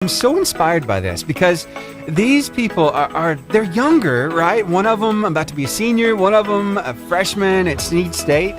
I'm so inspired by this because these people they're younger, right? One of them about to be a senior, one of them a freshman at Snead State,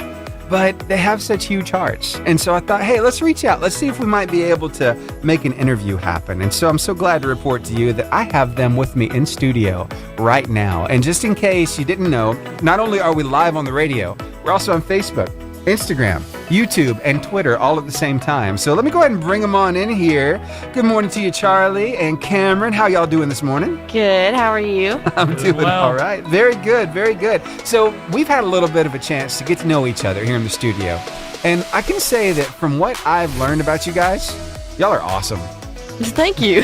but they have such huge hearts. And so I thought, hey, let's reach out. Let's see if we might be able to make an interview happen. And so I'm so glad to report to you that I have them with me in studio right now. And just in case you didn't know, not only are we live on the radio, we're also on Facebook, Instagram, YouTube, and Twitter all at the same time. So let me go ahead and bring them on in here. Good morning to you, Charlie and Cameron. How y'all doing this morning? Good. How are you? I'm doing well. All right. Very good. Very good. So we've had a little bit of a chance to get to know each other here in the studio. And I can say that from what I've learned about you guys, y'all are awesome. Thank you.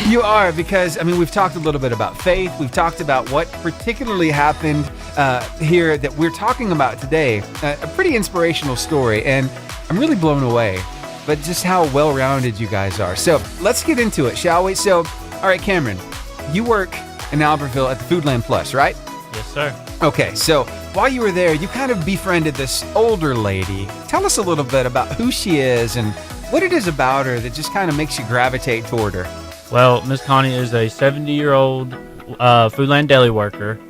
You are, because, I mean, we've talked a little bit about faith. We've talked about what particularly happened here that we're talking about today. A pretty inspirational story, and I'm really blown away, but just how well-rounded you guys are. So let's get into it, shall we? So, all right, Cameron, you work in Albertville at the Foodland Plus, right? Yes, sir. Okay, so while you were there, you kind of befriended this older lady. Tell us a little bit about who she is and what it is about her that just kind of makes you gravitate toward her. Well, Miss Connie is a 70-year-old Foodland deli worker,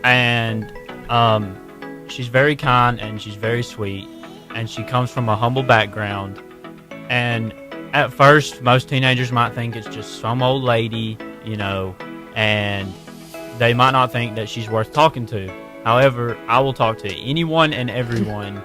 and she's very kind and she's very sweet, and she comes from a humble background. And at first, most teenagers might think it's just some old lady, you know, and they might not think that she's worth talking to. However, I will talk to anyone and everyone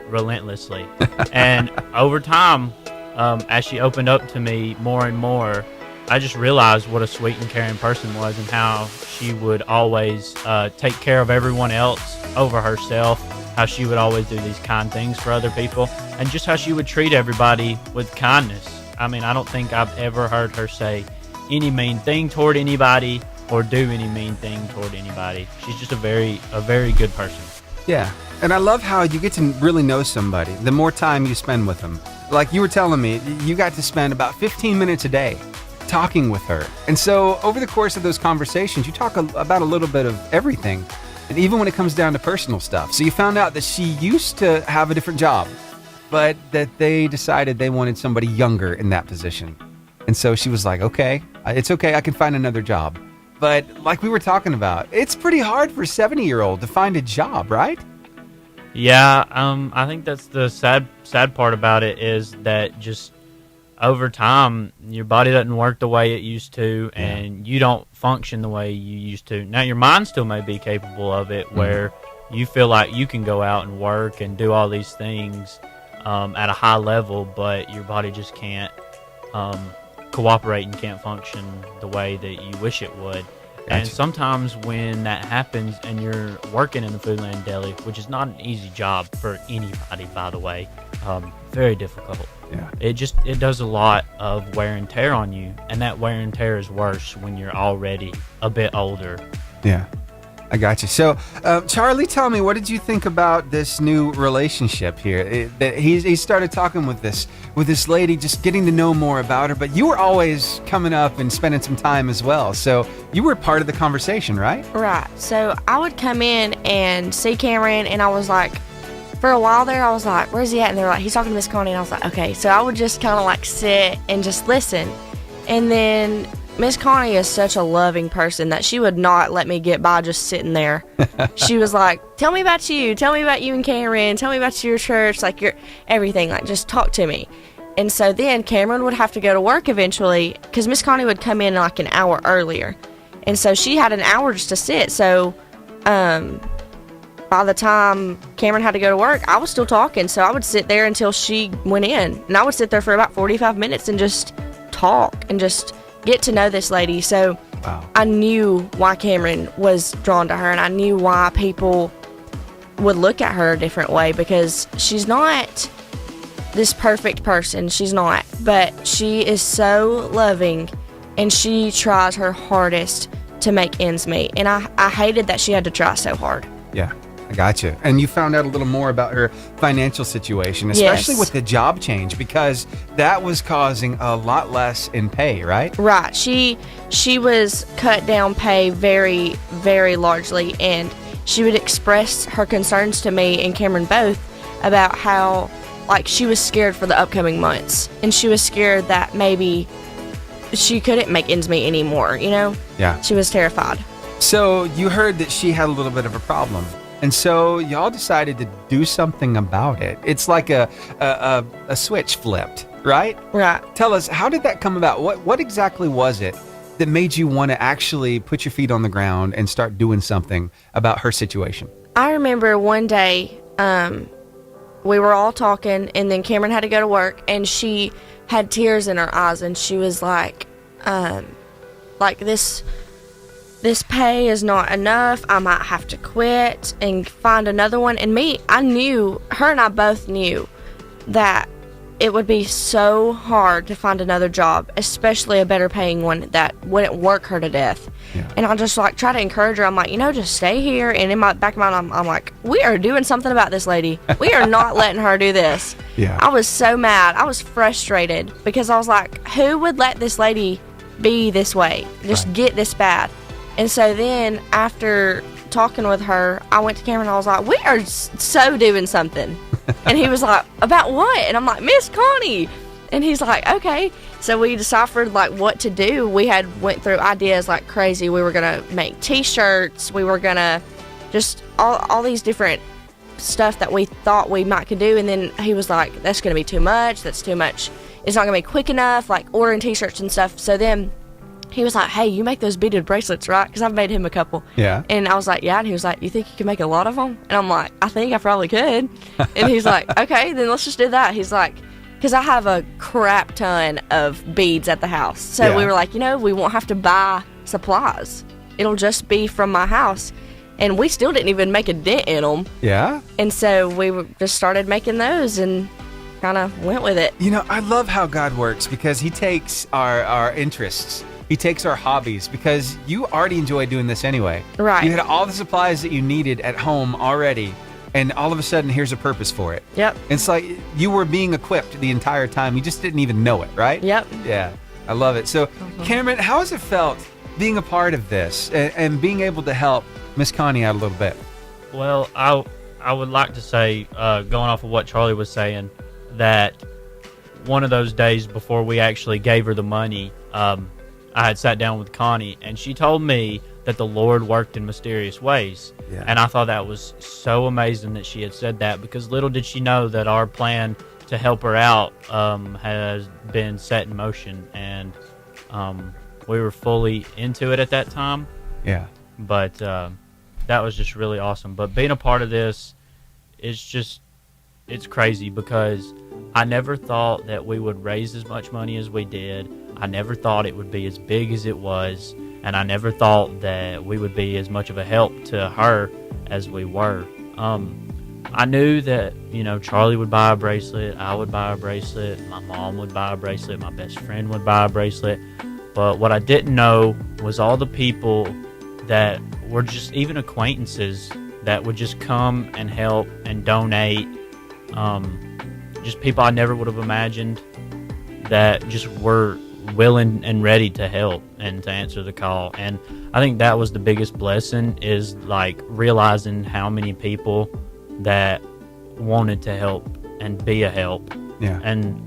relentlessly. And over time, as she opened up to me more and more, I just realized what a sweet and caring person was, and how she would always take care of everyone else over herself, how she would always do these kind things for other people, and just how she would treat everybody with kindness. I mean, I don't think I've ever heard her say any mean thing toward anybody or do any mean thing toward anybody. She's just a very good person. Yeah, and I love how you get to really know somebody the more time you spend with them. Like you were telling me, you got to spend about 15 minutes a day talking with her. And so over the course of those conversations, you talk about a little bit of everything, and even when it comes down to personal stuff. So you found out that she used to have a different job, but that they decided they wanted somebody younger in that position. And so she was like, okay, it's okay, I can find another job. But like we were talking about, it's pretty hard for a 70-year-old to find a job, right? Yeah, I think that's the sad part about it, is that just over time, your body doesn't work the way it used to, and you don't function the way you used to. Now, your mind still may be capable of it, where you feel like you can go out and work and do all these things at a high level, but your body just can't cooperate and can't function the way that you wish it would. And sometimes when that happens and you're working in the Foodland Deli, which is not an easy job for anybody, by the way, very difficult. Yeah. It does a lot of wear and tear on you, and that wear and tear is worse when you're already a bit older. Yeah, I got you. So, Charlie, tell me, what did you think about this new relationship here? He started talking with this lady, just getting to know more about her, but you were always coming up and spending some time as well. So you were part of the conversation, right? Right. So I would come in and see Cameron, and I was like, for a while there, I was like, where's he at? And they're like, he's talking to Miss Connie. And I was like, okay. So I would just kind of like sit and just listen. And then Miss Connie is such a loving person that she would not let me get by just sitting there. She was like, tell me about you. Tell me about you and Cameron. Tell me about your church, like your everything. Like, just talk to me. And so then Cameron would have to go to work eventually, because Miss Connie would come in like an hour earlier. And so she had an hour just to sit. So by the time Cameron had to go to work, I was still talking. So I would sit there until she went in. And I would sit there for about 45 minutes and just talk and just get to know this lady. So I knew why Cameron was drawn to her, and I knew why people would look at her a different way, because she's not this perfect person. She's not. But she is so loving, and she tries her hardest to make ends meet. And I hated that she had to try so hard. Yeah. I gotcha. And you found out a little more about her financial situation, especially with the job change, because that was causing a lot less in pay, right? Right. She was cut down pay very, very largely, and she would express her concerns to me and Cameron both about how, like, she was scared for the upcoming months, and she was scared that maybe she couldn't make ends meet anymore, you know? Yeah. She was terrified. So you heard that she had a little bit of a problem. And so y'all decided to do something about it. It's like a switch flipped, right? Right. Tell us, how did that come about? What exactly was it that made you want to actually put your feet on the ground and start doing something about her situation? I remember one day, we were all talking, and then Cameron had to go to work, and she had tears in her eyes, and she was like this pay is not enough. I might have to quit and find another one. And I knew, her and I both knew that it would be so hard to find another job, especially a better paying one that wouldn't work her to death. Yeah. And I just try to encourage her. I'm like, just stay here. And in my back of my mind, I'm like, we are doing something about this lady. We are not letting her do this. Yeah. I was so mad. I was frustrated because I was like, who would let this lady be this way? Just get this bad. And so then after talking with her, I went to Cameron and I was like, we are so doing something. And he was like, about what? And I'm like, Miss Connie. And he's like, okay. So we deciphered what to do. We went through ideas like crazy. We were going to make t-shirts. We were going to just all these different stuff that we thought we might could do. And then he was like, that's going to be too much. That's too much. It's not going to be quick enough, ordering t-shirts and stuff. So then he was like, hey, you make those beaded bracelets, right? Because I've made him a couple. Yeah. And I was like, yeah. And he was like, you think you can make a lot of them? And I'm like, I think I probably could. And he's like, okay, then let's just do that. He's like, because I have a crap ton of beads at the house. So we were like, we won't have to buy supplies. It'll just be from my house. And we still didn't even make a dent in them. Yeah. And so we just started making those and kind of went with it. I love how God works because he takes our interests. He takes our hobbies because you already enjoy doing this anyway. Right. You had all the supplies that you needed at home already, and all of a sudden, here's a purpose for it. Yep. It's like you were being equipped the entire time. You just didn't even know it, right? Yep. Yeah. I love it. So, Cameron, how has it felt being a part of this and being able to help Miss Connie out a little bit? Well, I would like to say, going off of what Charlie was saying, that one of those days before we actually gave her the money, I had sat down with Connie, and she told me that the Lord worked in mysterious ways. Yeah. And I thought that was so amazing that she had said that, because little did she know that our plan to help her out has been set in motion, and we were fully into it at that time. Yeah. But that was just really awesome. But being a part of this is it's crazy, because I never thought that we would raise as much money as we did. I never thought it would be as big as it was, and I never thought that we would be as much of a help to her as we were. I knew that, Charlie would buy a bracelet, I would buy a bracelet, my mom would buy a bracelet, my best friend would buy a bracelet. But what I didn't know was all the people that were just even acquaintances that would just come and help and donate. Just people I never would have imagined that just were willing and ready to help and to answer the call. And I think that was the biggest blessing, is realizing how many people that wanted to help and be a help. Yeah. And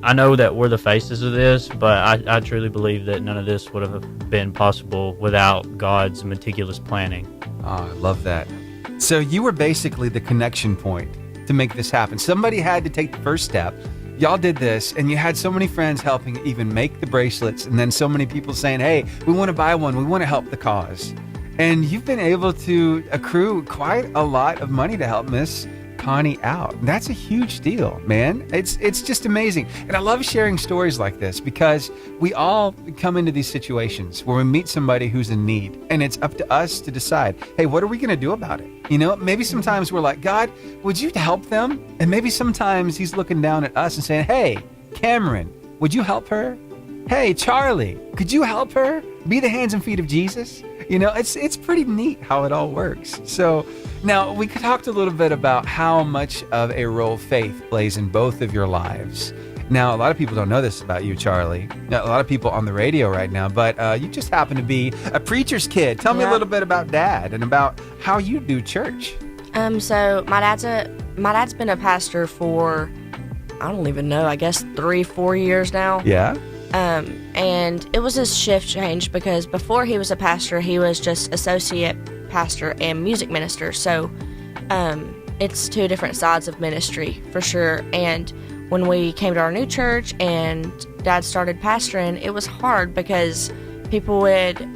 I know that we're the faces of this, but I truly believe that none of this would have been possible without God's meticulous planning. Oh, I love that. So you were basically the connection point to make this happen. Somebody had to take the first step. Y'all did this, and you had so many friends helping even make the bracelets, and then so many people saying, hey, we want to buy one. We want to help the cause. And you've been able to accrue quite a lot of money to help Miss Connie out. That's a huge deal, man. It's just amazing. And I love sharing stories like this, because we all come into these situations where we meet somebody who's in need, and it's up to us to decide, hey, what are we going to do about it? Maybe sometimes we're like, God, would you help them? And maybe sometimes he's looking down at us and saying, hey, Cameron, would you help her? Hey, Charlie, could you help her? Be the hands and feet of Jesus. It's pretty neat how it all works. So now we talked a little bit about how much of a role faith plays in both of your lives. Now, a lot of people don't know this about you, Charlie. Now, a lot of people on the radio right now, but you just happen to be a preacher's kid. Tell me a little bit about Dad and about how you do church. So my dad's been a pastor for, I don't even know, I guess 3-4 years now. Yeah. And it was a shift change because before he was a pastor, he was just associate pastor and music minister. So it's two different sides of ministry for sure. And when we came to our new church and Dad started pastoring, it was hard because people would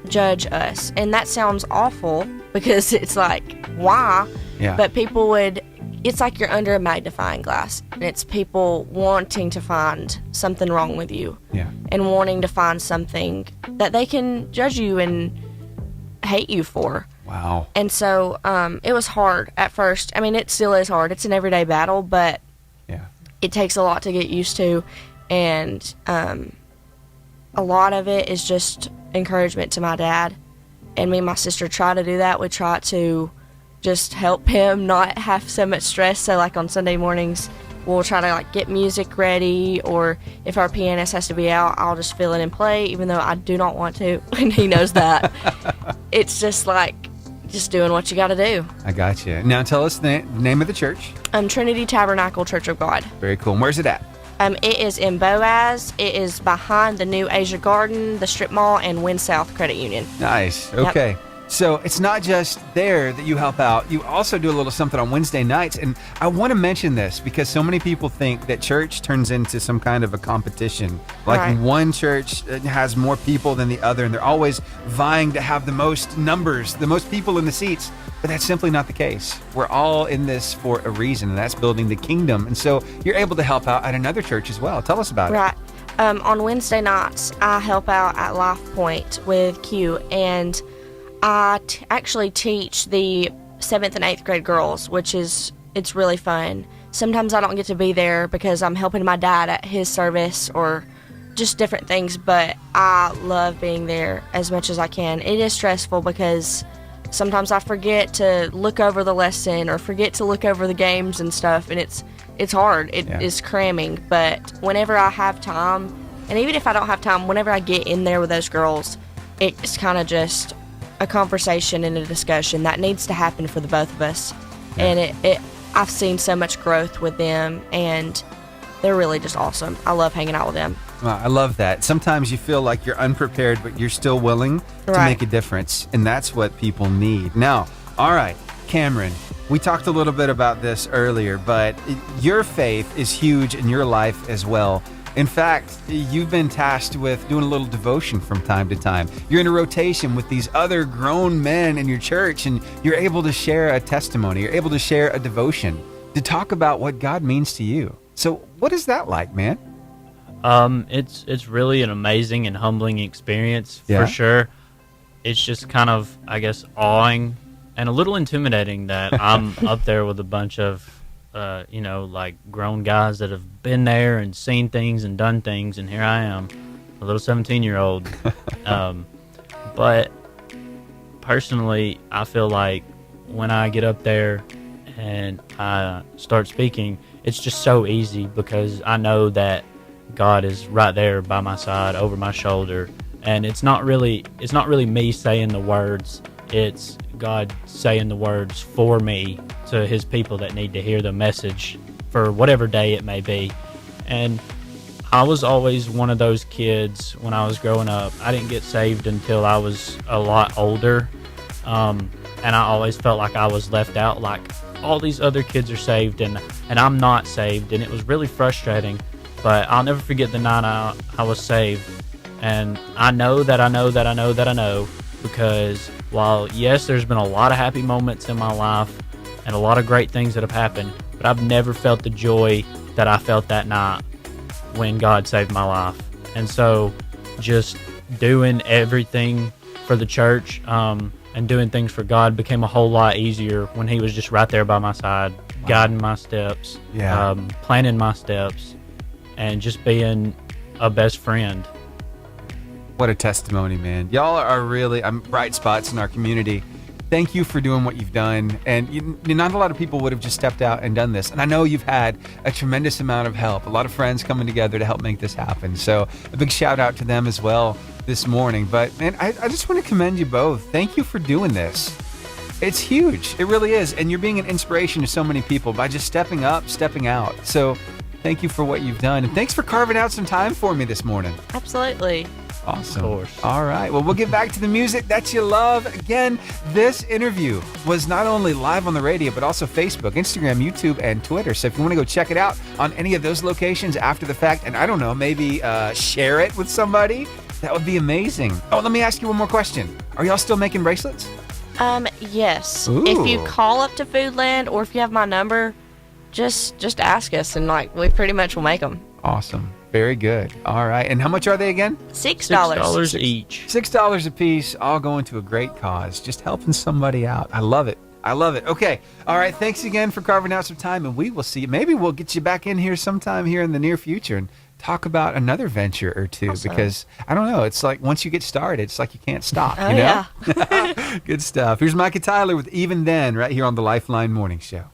judge us. And that sounds awful because it's like, why? Yeah. But people would, it's like you're under a magnifying glass. And it's people wanting to find something wrong with you. Yeah. And wanting to find something that they can judge you and hate you for. Wow. And so it was hard at first. I mean, it still is hard. It's an everyday battle, but Yeah. it takes a lot to get used to. And a lot of it is just encouragement to my dad. And me and my sister try to do that. We try to just help him not have so much stress. So like on Sunday mornings, we'll try to like get music ready, or if our pianist has to be out, I'll just fill in and play, even though I do not want to, and he knows that. It's just like just doing what you got to do. I got you. Now tell us the name of the church. Trinity Tabernacle Church of God. Very cool. And where's it at? It is in Boaz. It is behind the new Asia Garden, the Strip Mall, and Win South Credit Union. Nice. Yep. Okay. So it's not just there that you help out. You also do a little something on Wednesday nights. And I want to mention this because so many people think that church turns into some kind of a competition. Like Right. one church has more people than the other, and they're always vying to have the most numbers, the most people in the seats. But that's simply not the case. We're all in this for a reason, and that's building the kingdom. And so you're able to help out at another church as well. Tell us about it. Right. On Wednesday nights, I help out at Life Point with Q, and I actually teach the 7th and 8th grade girls, it's really fun. Sometimes I don't get to be there because I'm helping my dad at his service or just different things, but I love being there as much as I can. It is stressful because sometimes I forget to look over the lesson or forget to look over the games and stuff, and it's hard. It is cramming, but whenever I have time, and even if I don't have time, whenever I get in there with those girls, it's kind of just a conversation and a discussion that needs to happen for the both of us. Yeah. And I've seen so much growth with them, and they're really just awesome. I love hanging out with them. Well, I love that. Sometimes you feel like you're unprepared, but you're still willing to Right. make a difference. And that's what people need. Now, all right, Cameron, we talked a little bit about this earlier, but your faith is huge in your life as well. In fact, you've been tasked with doing a little devotion from time to time. You're in a rotation with these other grown men in your church, and you're able to share a testimony. You're able to share a devotion to talk about what God means to you. So what is that like, man? It's really an amazing and humbling experience Yeah. for sure. It's just kind of, I guess, awing and a little intimidating that I'm up there with a bunch of, like grown guys that have been there and seen things and done things, and here I am, a little 17-year-old. But personally, I feel like when I get up there and I start speaking, it's just so easy because I know that God is right there by my side, over my shoulder, and it's not really me saying the words. It's God saying the words for me to his people that need to hear the message for whatever day it may be. And I was always one of those kids when I was growing up. I didn't get saved until I was a lot older, and I always felt like I was left out, like all these other kids are saved and I'm not saved, and it was really frustrating. But I'll never forget the night I was saved, and I know because while yes, there's been a lot of happy moments in my life and a lot of great things that have happened, but I've never felt the joy that I felt that night when God saved my life. And so just doing everything for the church and doing things for God became a whole lot easier when he was just right there by my side, guiding my steps, planning my steps, and just being a best friend. What a testimony, man. Y'all are really bright spots in our community. Thank you for doing what you've done. And not a lot of people would have just stepped out and done this. And I know you've had a tremendous amount of help, a lot of friends coming together to help make this happen. So a big shout out to them as well this morning. But man, I just want to commend you both. Thank you for doing this. It's huge. It really is. And you're being an inspiration to so many people by just stepping up, stepping out. So thank you for what you've done. And thanks for carving out some time for me this morning. Absolutely. Awesome. Of course. All right. Well, we'll get back to the music that you love. Again, this interview was not only live on the radio, but also Facebook, Instagram, YouTube, and Twitter. So if you want to go check it out on any of those locations after the fact, and I don't know, maybe share it with somebody, that would be amazing. Oh, let me ask you one more question. Are y'all still making bracelets? Yes. Ooh. If you call up to Foodland or if you have my number, just ask us and we pretty much will make them. Awesome. Very good. All right. And how much are they again? $6. $6 each. $6 a piece, all going to a great cause. Just helping somebody out. I love it. I love it. Okay. All right. Thanks again for carving out some time, and we will see you. Maybe we'll get you back in here sometime here in the near future and talk about another venture or two. Awesome. Because I don't know. It's like once you get started, it's like you can't stop. Oh, you know? yeah. Good stuff. Here's Micah Tyler with Even Then right here on the Lifeline Morning Show.